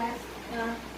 Ah.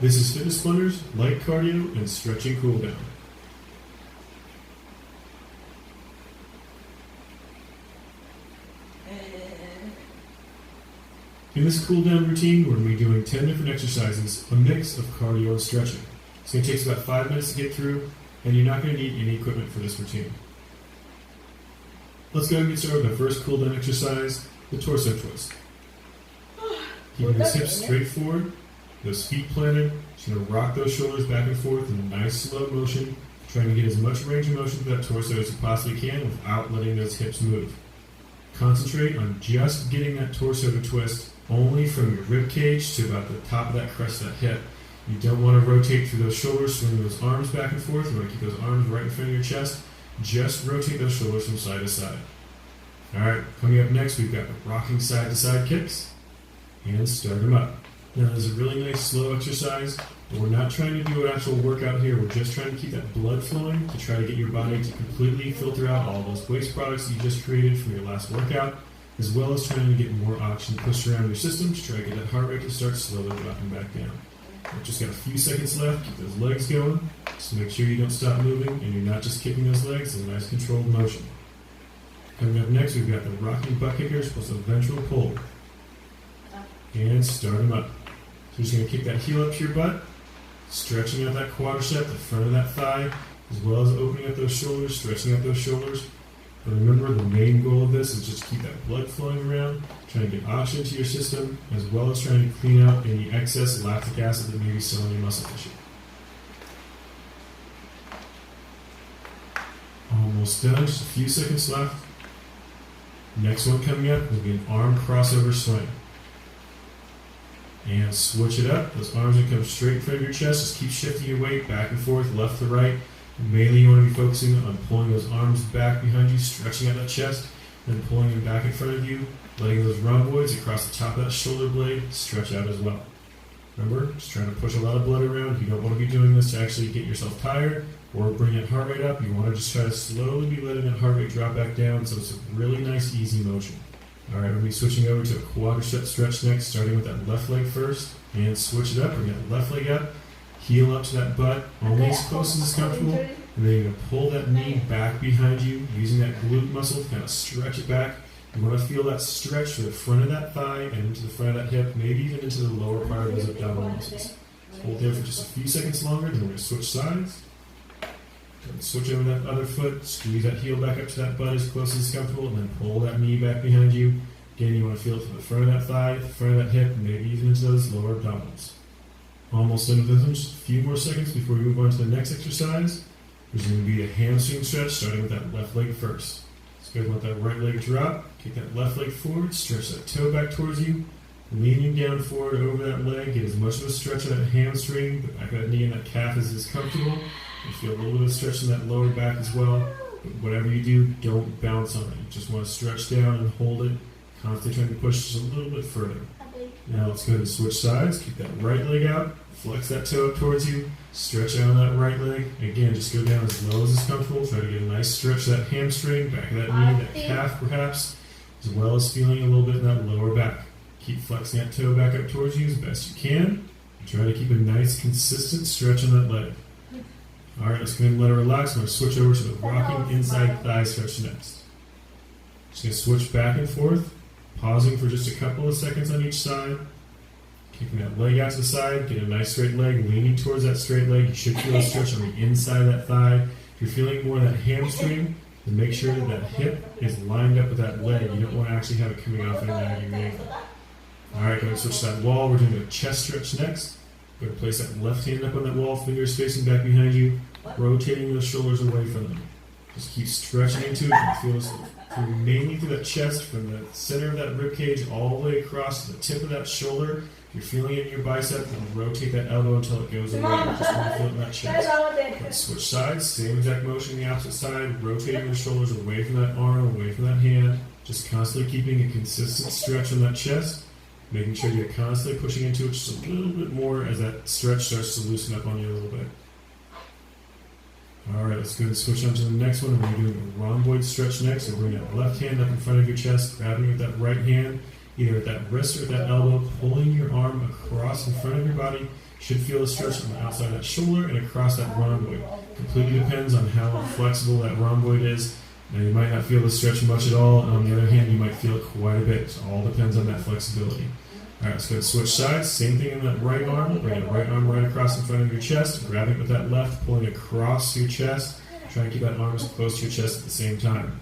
This is Fitness Blenders, light cardio, and stretching cool down. In this cool down routine, we're going to be doing 10 different exercises, a mix of cardio and stretching. It's going to take us about 5 minutes to get through, and you're not going to need any equipment for this routine. Let's go and get started with our first cool down exercise, the torso twist. Keeping those hips straight forward, those feet planted. Just going to rock those shoulders back and forth in a nice slow motion, trying to get as much range of motion to that torso as you possibly can without letting those hips move. Concentrate on just getting that torso to twist only from your rib cage to about the top of that crest of that hip. You don't want to rotate through those shoulders, swing those arms back and forth. You want to keep those arms right in front of your chest. Just rotate those shoulders from side to side. Alright, coming up next, we've got the rocking side to side kicks. And start them up. Now, this is a really nice slow exercise, but we're not trying to do an actual workout here. We're just trying to keep that blood flowing to try to get your body to completely filter out all those waste products that you just created from your last workout. as well as trying to get more oxygen pushed around your system to try to get that heart rate to start slowly dropping back down. We've just got a few seconds left. Keep those legs going. Just make sure you don't stop moving and you're not just kicking those legs in a nice controlled motion. Coming up next, we've got the rocking butt kickers plus a ventral pull. And start them up. So you're just going to kick that heel up to your butt, stretching out that quadricep, the front of that thigh, as well as opening up those shoulders, stretching out those shoulders. But remember, the main goal of this is just to keep that blood flowing around, trying to get oxygen to your system, as well as trying to clean out any excess lactic acid that may be still in your muscle tissue. Almost done, just a few seconds left. Next one coming up will be an arm crossover swing. And switch it up. Those arms will come straight in front of your chest. Just keep shifting your weight back and forth, left to right. Mainly you want to be focusing on pulling those arms back behind you, stretching out that chest, then pulling them back in front of you, letting those rhomboids across the top of that shoulder blade stretch out as well. Remember, just trying to push a lot of blood around. You don't want to be doing this to actually get yourself tired or bring that heart rate up. You want to just try to slowly be letting that heart rate drop back down, so it's a really nice, easy motion. All right, we'll be switching over to a quadricep stretch next, starting with that left leg first, and switch it up. Bring that left leg up, heel up to that butt, only as close as it's comfortable, and then you're going to pull that knee back behind you, using that glute muscle to kind of stretch it back. You want to feel that stretch to the front of that thigh and into the front of that hip, maybe even into the lower part of those abdominal muscles. Hold there for just a few seconds longer, then we're going to switch sides. Switch over that other foot, squeeze that heel back up to that butt as close as comfortable, and then pull that knee back behind you. Again, you want to feel it to the front of that thigh, the front of that hip, maybe even into those lower abdominals. Almost done with this one, just a few more seconds before we move on to the next exercise. There's going to be a hamstring stretch, starting with that left leg first. So go let that right leg drop, kick that left leg forward, stretch that toe back towards you, leaning down forward over that leg, get as much of a stretch on that hamstring, the back of that knee and that calf is comfortable. You feel a little bit of stretch in that lower back as well. But whatever you do, don't bounce on it. You just want to stretch down and hold it, constantly trying to push just a little bit further. Now let's go ahead and switch sides. Keep that right leg out, flex that toe up towards you, stretch out on that right leg. Again, just go down as low as is comfortable. Try to get a nice stretch of that hamstring, back of that knee, that calf perhaps, as well as feeling a little bit in that lower back. Keep flexing that toe back up towards you as best you can. And try to keep a nice, consistent stretch on that leg. All right, let's go ahead and let it relax. I'm going to switch over to the rocking inside thigh stretch next. Just going to switch back and forth, pausing for just a couple of seconds on each side. Kicking that leg out to the side, get a nice straight leg, leaning towards that straight leg. You should feel a stretch on the inside of that thigh. If you're feeling more of that hamstring, then make sure that that hip is lined up with that leg. You don't want to actually have it coming off at an agony angle. All right, going to switch to that wall. We're doing a chest stretch next. We're going to place that left hand up on that wall, fingers facing back behind you, rotating those shoulders away from them. Just keep stretching into it. You feel this mainly through that chest, from the center of that rib cage all the way across to the tip of that shoulder. If you're feeling it in your bicep, then rotate that elbow until it goes away. Just want to feel it in that chest. Okay, switch sides, same exact motion the opposite side, rotating the shoulders away from that arm, away from that hand. Just constantly keeping a consistent stretch on that chest. Making sure you're constantly pushing into it just a little bit more as that stretch starts to loosen up on you a little bit. Alright, let's go ahead and switch on to the next one. We're doing a rhomboid stretch next. So bring that left hand up in front of your chest, grabbing with that right hand, either at that wrist or at that elbow, pulling your arm across in front of your body. You should feel a stretch on the outside of that shoulder and across that rhomboid. Completely depends on how flexible that rhomboid is. Now, you might not feel the stretch much at all, and on the other hand, you might feel it quite a bit. It all depends on that flexibility. All right, let's go ahead and switch sides. Same thing in that right arm. Bring that right arm right across in front of your chest. Grabbing it with that left, pulling across your chest. Try and keep that arm as close to your chest at the same time.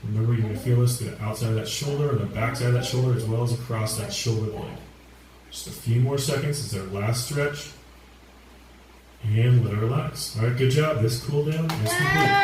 Remember, you're going to feel this through the outside of that shoulder, or the back side of that shoulder, as well as across that shoulder blade. Just a few more seconds. It's our last stretch. And let it relax. All right, good job. This cool down is complete.